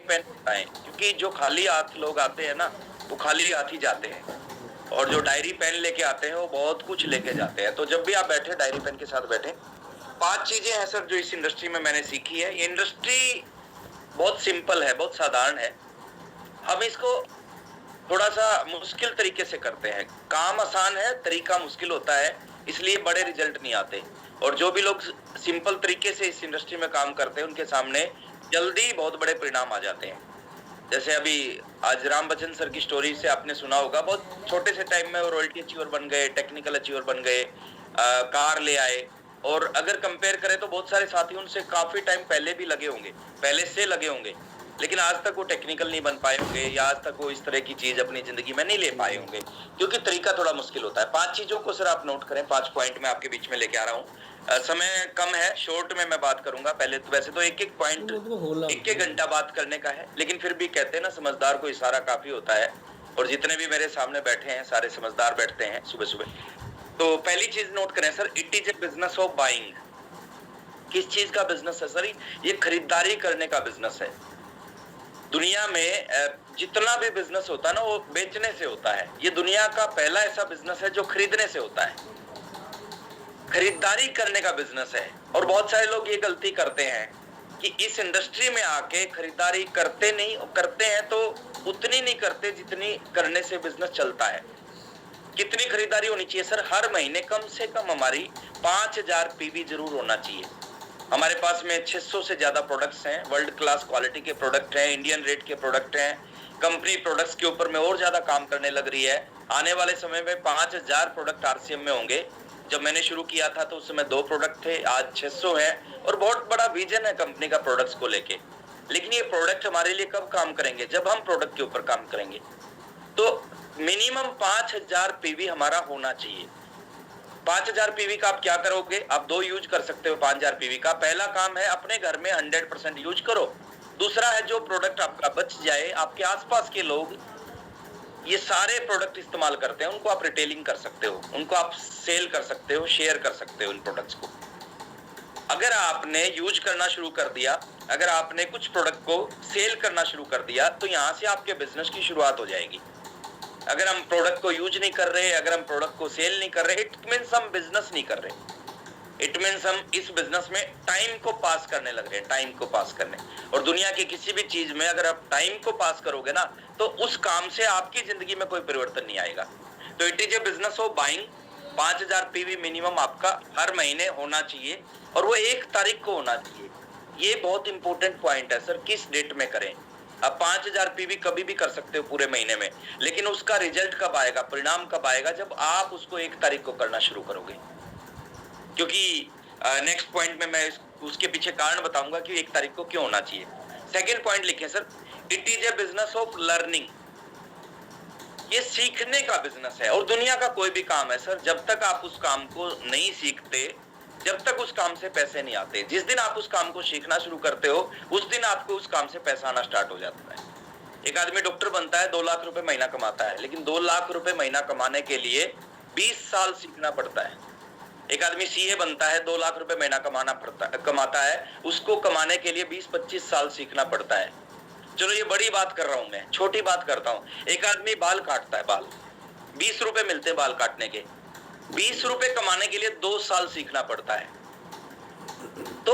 Pen बताएं, क्योंकि जो खाली हाथ लोग आते हैं ना, वो खाली हाथ ही जाते हैं, और जो डायरी पेन लेके आते हैं वो बहुत कुछ लेके जाते हैं। तो जब भी आप बैठे डायरी पेन के साथ बैठे। 5 चीजें हैं सर जो इस इंडस्ट्री में मैंने सीखी है। ये इंडस्ट्री बहुत सिंपल है, बहुत साधारण है। हम इसको थोड़ा सा मुश्किल तरीके से करते हैं। काम आसान है, तरीका मुश्किल होता है, इसलिए बड़े रिजल्ट नहीं आते। और जो भी लोग सिंपल तरीके से इस इंडस्ट्री में काम करते हैं, उनके सामने जल्दी बहुत बड़े परिणाम आ जाते हैं। जैसे अभी आज राम बच्चन सर की स्टोरी से आपने सुना होगा, बहुत छोटे से टाइम में वो रॉयल्टी अचीवर बन गए, टेक्निकल अचीवर बन गए, कार ले आए। और अगर कंपेयर करें तो बहुत सारे साथी उनसे काफी टाइम पहले भी लगे होंगे, पहले से लगे होंगे, लेकिन आज तक वो टेक्निकल नहीं बन पाए होंगे, या आज तक वो इस तरह की चीज अपनी जिंदगी में नहीं ले पाए होंगे, क्योंकि तरीका थोड़ा मुश्किल होता है। 5 चीजों को सर आप नोट करें, 5 पॉइंट मैं आपके बीच में लेके आ रहा हूँ। समय कम है, शॉर्ट में मैं बात करूंगा। पहले तो वैसे तो एक पॉइंट 1 घंटा बात करने का है, लेकिन फिर भी कहते हैं ना, समझदार को इशारा काफी होता है। और जितने भी मेरे सामने बैठे हैं सारे समझदार बैठते हैं सुबह सुबह। तो पहली चीज नोट करें sir, it is a business of buying. किस चीज का बिजनेस है सर? ये खरीदारी करने का बिजनेस है। दुनिया में जितना भी बिजनेस होता है ना, वो बेचने से होता है। ये दुनिया का पहला ऐसा बिजनेस है जो खरीदने से होता है, खरीदारी करने का बिजनेस है। और बहुत सारे लोग ये गलती करते हैं कि इस इंडस्ट्री में आके खरीदारी करते नहीं, और करते हैं तो उतनी नहीं करते जितनी करने से बिजनेस चलता है। कितनी खरीदारी होनी चाहिए सर? हर महीने कम से कम हमारी 5000 पीवी जरूर होना चाहिए। हमारे पास में 600 से ज्यादा प्रोडक्ट्स हैं, वर्ल्ड क्लास क्वालिटी के प्रोडक्ट हैं, इंडियन रेट के प्रोडक्ट हैं। कंपनी प्रोडक्ट्स के ऊपर में और ज्यादा काम करने लग रही है। आने वाले समय में 5000 प्रोडक्ट आरसीएम में होंगे। जब मैंने शुरू किया था तो उस समय 2 प्रोडक्ट थे, आज 600 है, और बहुत बड़ा विजन है कंपनी का प्रोडक्ट्स को लेके। लेकिन ये प्रोडक्ट हमारे लिए कब काम करेंगे? जब हम प्रोडक्ट के ऊपर काम करेंगे। तो मिनिमम 5000 पीवी हमारा होना चाहिए। 5000 पीवी का आप क्या करोगे? आप 2 यूज कर सकते हो 5000 पीवी का। पहला काम है, अपने घर में 100% यूज करो। दूसरा है, जो प्रोडक्ट आपका बच जाए, आपके आसपास के लोग ये सारे प्रोडक्ट इस्तेमाल करते हैं, उनको आप रिटेलिंग कर सकते हो, उनको आप सेल कर सकते हो, शेयर कर सकते हो इन प्रोडक्ट्स को। अगर आपने यूज करना शुरू कर दिया, अगर आपने कुछ प्रोडक्ट को सेल करना शुरू कर दिया, तो यहां से आपके बिजनेस की शुरुआत हो जाएगी। अगर हम प्रोडक्ट को यूज नहीं कर रहे, अगर हम प्रोडक्ट को सेल नहीं कर रहे, इट मीन्स हम बिजनेस नहीं कर रहे। इट मीन्स हम इस बिजनेस में टाइम को पास करने लग रहे हैं, टाइम को पास करने। और दुनिया की किसी भी चीज में अगर आप टाइम को पास करोगे ना, तो उस काम से आपकी जिंदगी में कोई परिवर्तन नहीं आएगा। तो it is a business of buying. 5000 PV minimum आपका हर महीने होना चाहिए, और वो 1 तारीख को होना चाहिए। ये बहुत इंपॉर्टेंट पॉइंट है सर, किस डेट में करें। आप 5000 पीवी कभी भी कर सकते हो पूरे महीने में, लेकिन उसका रिजल्ट कब आएगा, परिणाम कब आएगा? जब आप उसको 1 तारीख को करना शुरू करोगे। क्योंकि नेक्स्ट पॉइंट में मैं उसके पीछे कारण बताऊंगा कि 1 तारीख को क्यों होना चाहिए। सेकेंड पॉइंट लिखें sir, it is a business of learning. ये सीखने का बिजनेस है। और दुनिया का कोई भी काम है सर, जब तक आप उस काम को नहीं सीखते, जब तक उस काम से पैसे नहीं आते। जिस दिन आप उस काम को सीखना शुरू करते हो, उस दिन आपको उस काम से पैसा आना स्टार्ट हो जाता है। एक आदमी डॉक्टर बनता है, 2 लाख रुपए महीना कमाता है, लेकिन 2 लाख रुपए महीना कमाने के लिए 20 साल सीखना पड़ता है। एक आदमी सीए बनता है, 2 लाख रुपए महीना कमाता है, उसको कमाने के लिए 20-25 साल सीखना पड़ता है। चलो ये बड़ी बात कर रहा हूं, मैं छोटी बात करता हूं। एक आदमी बाल काटता है, बाल 20 रुपए मिलते हैं बाल काटने के। 20 रुपए कमाने के लिए 2 साल सीखना पड़ता है। तो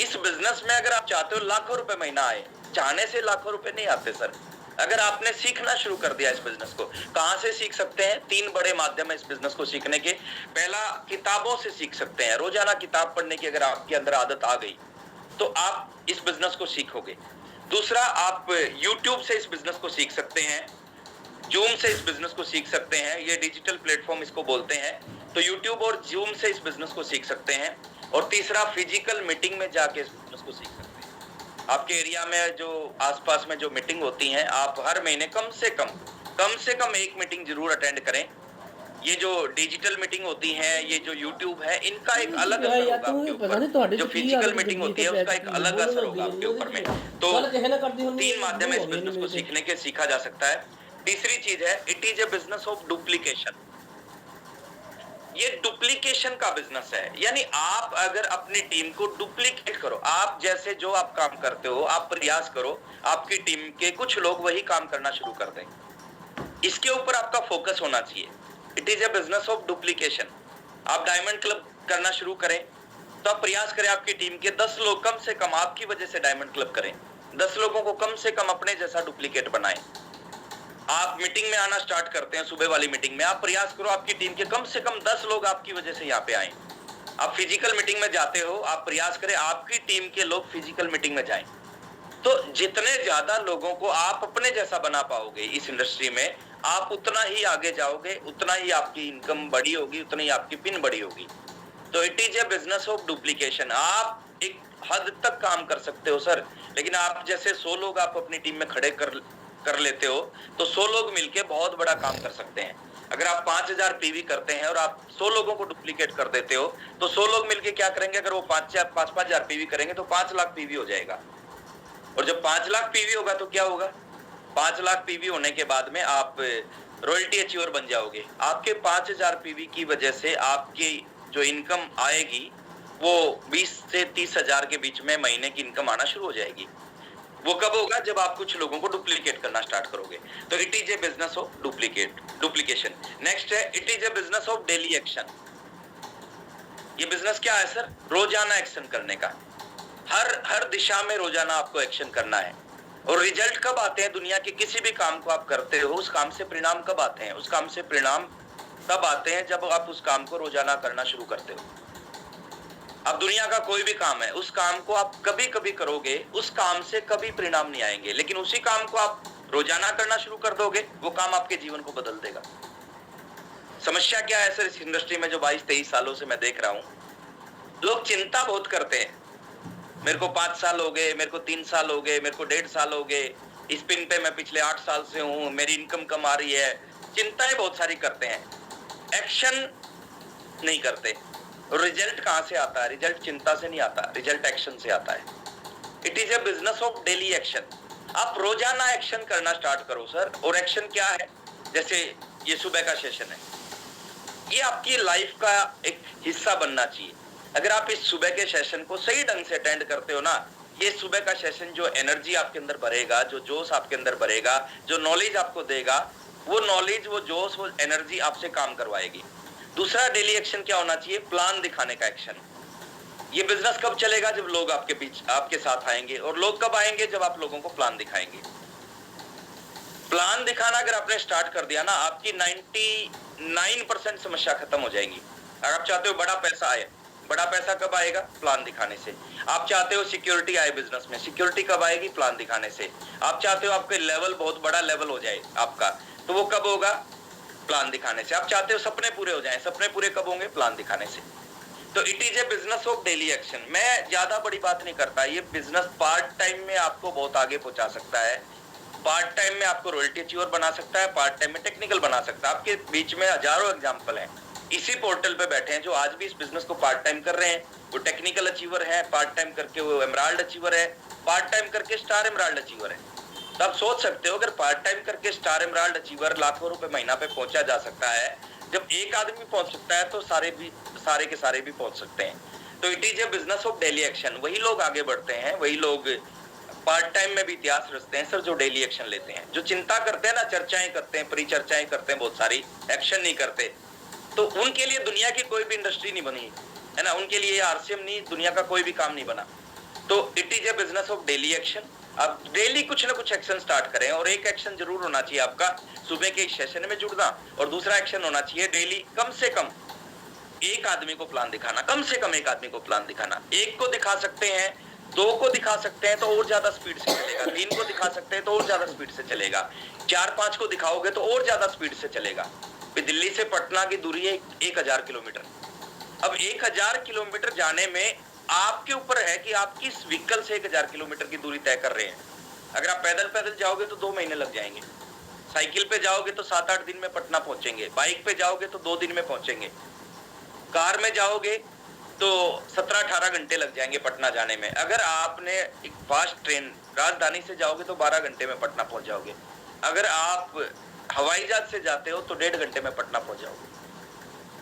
इस बिजनेस में अगर आप चाहते हो लाखों रुपए महीना आए, चाहने से लाखों रुपए नहीं आते सर। अगर आपने सीखना शुरू कर दिया इस बिजनेस को, कहां से सीख सकते हैं? 3 बड़े माध्यम है इस बिजनेस को सीखने के। पहला, किताबों से सीख सकते हैं। रोजाना किताब पढ़ने की अगर आपके अंदर आदत आ गई, तो आप इस बिजनेस को सीखोगे। दूसरा, आप YouTube से इस बिजनेस को सीख सकते हैं, जूम से इस बिजनेस को सीख सकते हैं। ये डिजिटल प्लेटफॉर्म इसको बोलते हैं। तो YouTube और जूम से इस बिजनेस को सीख सकते हैं। और तीसरा, फिजिकल मीटिंग में जाके इस बिजनेस को सीख सकते हैं। आपके एरिया में जो आसपास में जो मीटिंग होती हैं, आप हर महीने कम से कम 1 मीटिंग जरूर अटेंड करें। ये जो डिजिटल मीटिंग होती है, ये जो YouTube है, इनका एक अलग असर होगा आपके ऊपर। जो फिजिकल मीटिंग होती है, उसका एक अलग असर होगा आपके ऊपर में। तो 3 माध्यम है इस बिजनेस को सीखने के, सीखा जा सकता है। तीसरी चीज है, it is a business of duplication. ये डुप्लीकेशन का बिजनेस है, यानी आप अगर अपनी टीम को डुप्लीकेट करो, आप जैसे जो आप काम करते हो आप प्रयास करो आपकी टीम के कुछ लोग वही काम करना शुरू कर दें, इसके ऊपर आपका फोकस होना चाहिए। It is a business of duplication. आप डायमंड क्लब करना शुरू करें तो आप प्रयास करें आपकी टीम के 10 लोग कम से कम आपकी वजह से डायमंड क्लब करें, 10 लोगों को कम से कम अपने जैसा डुप्लीकेट बनाएं। आप मीटिंग में आना स्टार्ट करते हैं, सुबह वाली मीटिंग में आप प्रयास करो आपकी टीम के कम से कम 10 लोग आपकी वजह से यहाँ पे आए। आप फिजिकल मीटिंग में जाते हो, आप प्रयास करें आपकी टीम के लोग फिजिकल मीटिंग में जाएं। तो जितने ज्यादा लोगों को आप अपने जैसा बना पाओगे इस इंडस्ट्री में, आप उतना ही आगे जाओगे, उतना ही आपकी इनकम बड़ी होगी, उतनी ही आपकी पिन बड़ी होगी। तो it is a business of duplication. आप एक हद तक काम कर सकते हो सर, लेकिन आप जैसे 100 लोग आप अपनी टीम में खड़े कर लेते हो तो 100 लोग मिलके बहुत बड़ा काम कर सकते हैं। अगर आप 5000 पीवी करते हैं और आप 100 लोगों को डुप्लीकेट कर देते हो तो 100 लोग मिलके क्या करेंगे, अगर वो 5,000 पीवी करेंगे तो 5 लाख पीवी हो जाएगा। और जब 5 लाख पीवी होगा तो क्या होगा, 5 लाख पीवी होने के बाद में आप रॉयल्टी अचीवर बन जाओगे। आपके 5000 पीवी की वजह से आपकी जो इनकम आएगी वो 20 से 30,000 के बीच में महीने की इनकम आना शुरू हो जाएगी। वो कब होगा, जब आप कुछ लोगों को डुप्लीकेट करना स्टार्ट करोगे। तो it is a business of duplication. Next है it is a business of daily action. ये बिजनेस क्या है सर, रोजाना एक्शन करने का। हर दिशा में रोजाना आपको एक्शन करना है। और रिजल्ट कब आते हैं, दुनिया के किसी भी काम को आप करते हो उस काम से परिणाम कब आते हैं, उस काम से परिणाम तब आते हैं जब आप उस काम को रोजाना करना शुरू करते हो। अब दुनिया का कोई भी काम है, उस काम को आप कभी कभी करोगे, उस काम से कभी परिणाम नहीं आएंगे, लेकिन उसी काम को आप रोजाना करना शुरू कर दोगे, वो काम आपके जीवन को बदल देगा। समस्या क्या है सर इस इंडस्ट्री में जो 22-23 सालों से मैं देख रहा हूं, लोग चिंता बहुत करते हैं। मेरे को 5 साल हो गए, मेरे को 3 साल हो गए, मेरे को 1.5 साल हो गए, इस पिन पे मैं पिछले 8 साल से हूँ, मेरी इनकम कम आ रही है। चिंताएं बहुत सारी करते हैं, एक्शन नहीं करते। और रिजल्ट कहाँ से आता है, रिजल्ट चिंता से नहीं आता, रिजल्ट एक्शन से आता है। It is a business of daily action. आप रोजाना एक्शन करना स्टार्ट करो सर। और एक्शन क्या है, जैसे ये सुबह का सेशन है, ये आपकी लाइफ का एक हिस्सा बनना चाहिए। अगर आप इस सुबह के सेशन को सही ढंग से अटेंड करते हो ना, ये सुबह का सेशन जो एनर्जी आपके अंदर भरेगा, जो जोश आपके अंदर भरेगा, जो नॉलेज आपको देगा, वो नॉलेज, वो जोश, वो एनर्जी आपसे काम करवाएगी। दूसरा डेली एक्शन क्या होना चाहिए, प्लान दिखाने का एक्शन। ये बिजनेस कब चलेगा, जब लोग आपके साथ आएंगे। और लोग कब आएंगे, जब आप लोगों को प्लान दिखाएंगे। प्लान दिखाना अगर आपने स्टार्ट कर दिया ना, आपकी 99% समस्या खत्म हो जाएगी। अगर आप चाहते हो बड़ा पैसा आए, बड़ा पैसा कब आएगा, प्लान दिखाने से। आप चाहते हो सिक्योरिटी आए बिजनेस में, सिक्योरिटी कब आएगी, प्लान दिखाने से। आप चाहते हो आपके लेवल बहुत बड़ा लेवल हो जाए आपका, तो वो कब होगा, प्लान दिखाने से। आप चाहते हो सपने पूरे हो जाएं, सपने पूरे कब होंगे, प्लान दिखाने से। तो it is a business of daily action. मैं ज्यादा बड़ी बात नहीं करता, ये बिजनेस पार्ट टाइम में आपको बहुत आगे पहुंचा सकता है, पार्ट टाइम में आपको रॉयल्टी अचीवर बना सकता है, पार्ट टाइम में टेक्निकल बना सकता है। आपके बीच में हजारों एग्जांपल हैं, इसी पोर्टल पे बैठे हैं जो आज भी इस बिजनेस को पार्ट टाइम कर रहे हैं। वो टेक्निकल अचीवर है, पार्ट टाइम करके वो एमराल्ड अचीवर है, पार्ट टाइम करके स्टार एमराल्ड अचीवर है। तो आप सोच सकते हो, अगर पार्ट टाइम करके स्टार एमराल्ड अचीवर लाखों रुपए महीना पे पहुंचा जा सकता है, जब एक आदमी पहुंच सकता है तो सारे के सारे भी पहुंच सकते हैं। तो it is a business of daily action. वही लोग आगे बढ़ते हैं, वही लोग पार्ट टाइम में भी इतिहास रचते हैं सर, जो डेली एक्शन लेते हैं, जो चिंता करते हैं ना, चर्चाएं करते हैं, परिचर्चाएं करते हैं, बहुत सारी एक्शन नहीं करते। तो उनके लिए दुनिया की कोई भी इंडस्ट्री नहीं बनी है ना, उनके लिए आरसीएम नहीं, दुनिया का कोई भी काम नहीं बना। तो it is a business of daily action. आप डेली कुछ ना कुछ एक्शन स्टार्ट करें, और एक एक्शन जरूर होना चाहिए आपका, सुबह के सेशन में जुड़ना। और दूसरा एक्शन होना चाहिए डेली कम से कम एक आदमी को प्लान दिखाना, कम से कम एक आदमी को प्लान दिखाना। एक को दिखा सकते हैं, 2 को दिखा सकते हैं तो और ज्यादा स्पीड से चलेगा, 3 को दिखा सकते हैं तो और ज्यादा स्पीड से चलेगा, 4-5 को दिखाओगे तो और ज्यादा स्पीड से चलेगा। दिल्ली से पटना की दूरी है 1000 किलोमीटर। अब 1000 किलोमीटर जाने में आपके ऊपर है कि आप किस व्हीकल से 1000 किलोमीटर की दूरी तय कर रहे हैं। अगर आप पैदल जाओगे तो 2 महीने लग जाएंगे, साइकिल पे जाओगे तो 7-8 दिन में पटना पहुंचेंगे, बाइक पे जाओगे तो 2 दिन में पहुंचेंगे, कार में जाओगे तो 17-18 घंटे लग जाएंगे पटना जाने में। अगर आपने एक फास्ट ट्रेन राजधानी से जाओगे तो 12 घंटे में पटना पहुंच जाओगे। अगर आप हवाई जहाज से जाते हो तो 1.5 घंटे में पटना पहुंच जाओगे।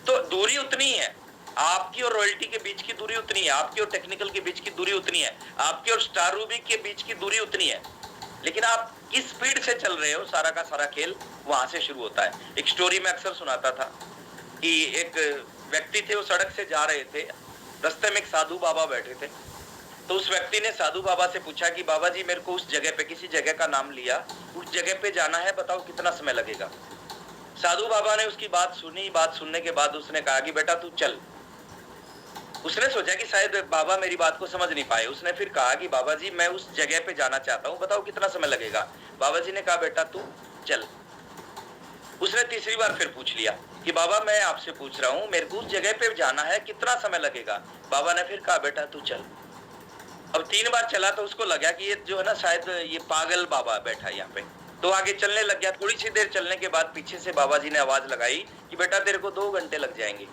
तो दूरी उतनी ही है, आपकी और रॉयल्टी के बीच की दूरी उतनी है, आपकी और टेक्निकल के बीच की दूरी उतनी है, आपकी और स्टार रूबी के बीच की दूरी उतनी है, लेकिन आप किस स्पीड से चल रहे हो, सारा का सारा खेल वहां से शुरू होता है। एक स्टोरी में अक्सर सुनाता था कि एक व्यक्ति थे, वो सड़क से जा रहे थे, रास्ते में एक साधु बाबा बैठे थे। तो उस व्यक्ति ने साधु बाबा से पूछा कि बाबा जी, मेरे को उस जगह पे, किसी जगह का नाम लिया, उस जगह पे जाना है, बताओ कितना समय लगेगा। साधु बाबा ने उसकी बात सुनी, बात सुनने के बाद उसने कहा कि बेटा तू चल। उसने सोचा कि शायद बाबा मेरी बात को समझ नहीं पाए। उसने फिर कहा कि बाबा जी, मैं उस जगह पे जाना चाहता हूँ, बताओ कितना समय लगेगा। बाबा जी ने कहा बेटा तू चल। उसने तीसरी बार फिर पूछ लिया कि बाबा मैं आपसे पूछ रहा हूँ, मेरे को उस जगह पे जाना है, कितना समय लगेगा। बाबा ने फिर कहा बेटा तू चल। अब 3 बार चला तो उसको लगा कि ये जो है ना, शायद ये पागल बाबा बैठा है यहाँ पे, तो आगे चलने लग गया। थोड़ी सी देर चलने के बाद पीछे से बाबा जी ने आवाज लगाई कि बेटा तेरे को 2 घंटे लग जाएंगे।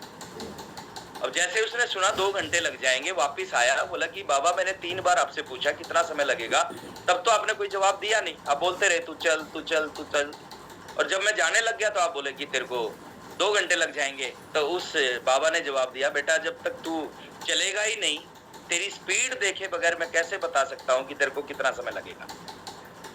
अब जैसे उसने सुना 2 घंटे लग जाएंगे, वापिस आया, बोला कि बाबा मैंने 3 बार आपसे पूछा कितना समय लगेगा, तब तो आपने कोई जवाब दिया नहीं, आप बोलते रहे तू चल तू चल तू चल, और जब मैं जाने लग गया तो आप बोले कि तेरे को 2 घंटे लग जाएंगे। तो उस बाबा ने जवाब दिया, बेटा जब तक तू चलेगा ही नहीं, तेरी स्पीड देखे बगैर मैं कैसे बता सकता हूँ कि तेरे को कितना समय लगेगा।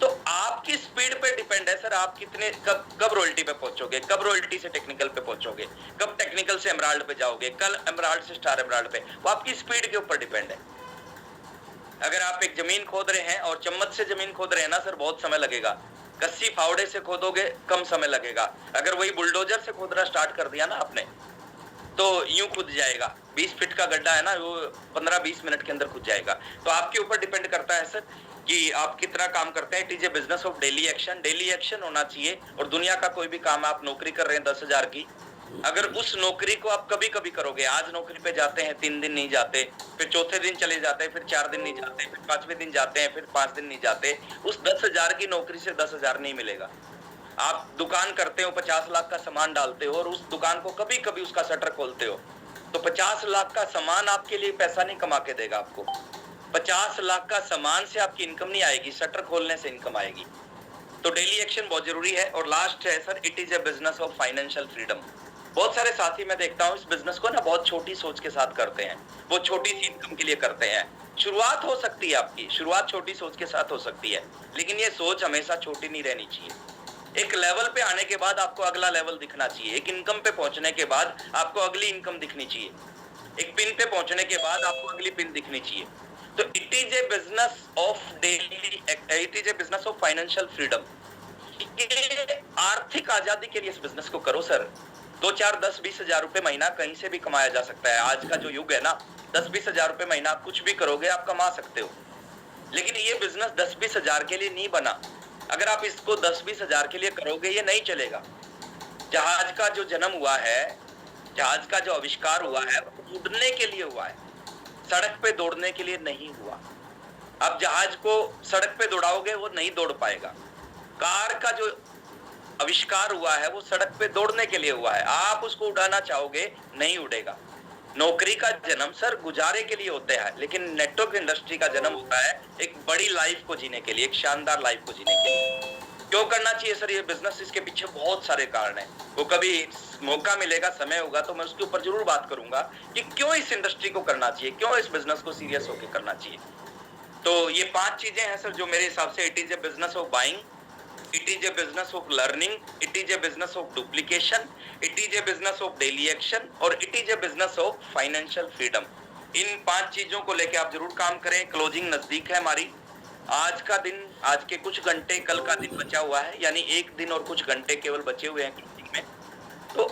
तो आपकी स्पीड पे डिपेंड है सर, आप कितने कब रॉयल्टी पे पहुंचोगे, कब रॉयल्टी से टेक्निकल पे पहुंचोगे, कब टेक्निकल से एमराल्ड पे जाओगे, कल एमराल्ड से स्टार एमराल्ड पे, वो आपकी स्पीड के ऊपर डिपेंड है। अगर आप एक जमीन खोद रहे हैं और चम्मच से जमीन खोद रहे हैं ना सर, बहुत समय लगेगा। कस्सी फावड़े से खोदोगे कम समय लगेगा। अगर वही बुलडोजर से खोदना स्टार्ट कर दिया ना आपने, तो यूं खुद जाएगा। 20 फीट का गड्ढा है ना, वो 15-20 मिनट के अंदर खुद जाएगा। तो आपके ऊपर डिपेंड करता है सर कि आप कितना काम करते हैं। It is a business of daily action. Daily action होना चाहिए। और दुनिया का कोई भी काम, आप नौकरी कर रहे हैं 10,000 की, अगर उस नौकरी को आप कभी कभी करोगे, आज नौकरी पे जाते हैं 3 दिन नहीं जाते, फिर चौथे दिन चले जाते हैं, फिर 4 दिन नहीं जाते, फिर 5वें दिन जाते हैं, फिर 5 दिन नहीं जाते, उस 10,000 की नौकरी से 10,000 नहीं मिलेगा। आप दुकान करते हो, 50 लाख का सामान डालते हो और उस दुकान को कभी कभी उसका शटर खोलते हो, तो 50 लाख का सामान आपके लिए पैसा नहीं कमा के देगा आपको। 50 लाख का सामान से आपकी इनकम नहीं आएगी, शटर खोलने से इनकम आएगी। तो डेली एक्शन बहुत जरूरी है। और लास्ट है sir, it is a business of financial freedom. बहुत सारे साथी मैं देखता हूँ इस बिजनेस को ना बहुत छोटी सोच के साथ करते हैं, वो छोटी सी इनकम के लिए करते हैं। शुरुआत हो सकती है आपकी, शुरुआत छोटी सोच के साथ हो सकती है, लेकिन ये सोच हमेशा छोटी नहीं रहनी चाहिए। एक लेवल पे आने के बाद आपको अगला लेवल दिखना चाहिए। एक इनकम पे पहुंचने के बाद आपको अगली इनकम दिखनी चाहिए। एक पिन पे पहुंचने के बाद आपको अगली पिन दिखनी चाहिए। तो it is a business of daily, it is a business of financial freedom. आर्थिक आजादी के लिए इस बिजनेस को करो सर। 2, 4, 10, 20 हजार रुपए महीना कहीं से भी कमाया जा सकता है। आज का जो युग है ना, 10-20 हजार रुपए महीना आप कुछ भी करोगे आप कमा सकते हो। लेकिन ये बिजनेस 10-20 हजार के लिए नहीं बना। अगर आप इसको 10-20 हजार के लिए करोगे, ये नहीं चलेगा। जहाज का जो जन्म हुआ है, जहाज का जो आविष्कार हुआ है, वो उड़ने के लिए हुआ है, सड़क पे दौड़ने के लिए नहीं हुआ। आप जहाज को सड़क पे दौड़ाओगे वो नहीं दौड़ पाएगा। कार का जो आविष्कार हुआ है वो सड़क पे दौड़ने के लिए हुआ है। आप उसको उड़ाना चाहोगे, नहीं उड़ेगा। नौकरी का जन्म सर गुजारे के लिए होता है, लेकिन नेटवर्क इंडस्ट्री का जन्म होता है एक बड़ी लाइफ को जीने के लिए, एक शानदार लाइफ को जीने के लिए। क्यों करना चाहिए सर ये बिजनेस? इसके पीछे बहुत सारे कारण हैं। वो कभी मौका मिलेगा, समय होगा तो मैं उसके ऊपर जरूर बात करूंगा कि क्यों इस इंडस्ट्री को करना चाहिए, क्यों इस बिजनेस को सीरियस होकर करना चाहिए। तो ये 5 चीजें हैं सर जो मेरे हिसाब से it is a business of buying, it is a business of learning, it is a business of duplication, it is a business of daily action और it is a business of financial freedom। इन 5 चीजों को लेके आप जरूर काम करें। Closing नजदीक है हमारी। आज का दिन, आज के कुछ घंटे, कल का दिन बचा हुआ है, यानी 1 दिन और कुछ घंटे केवल बचे हुए हैं क्लोजिंग में। तो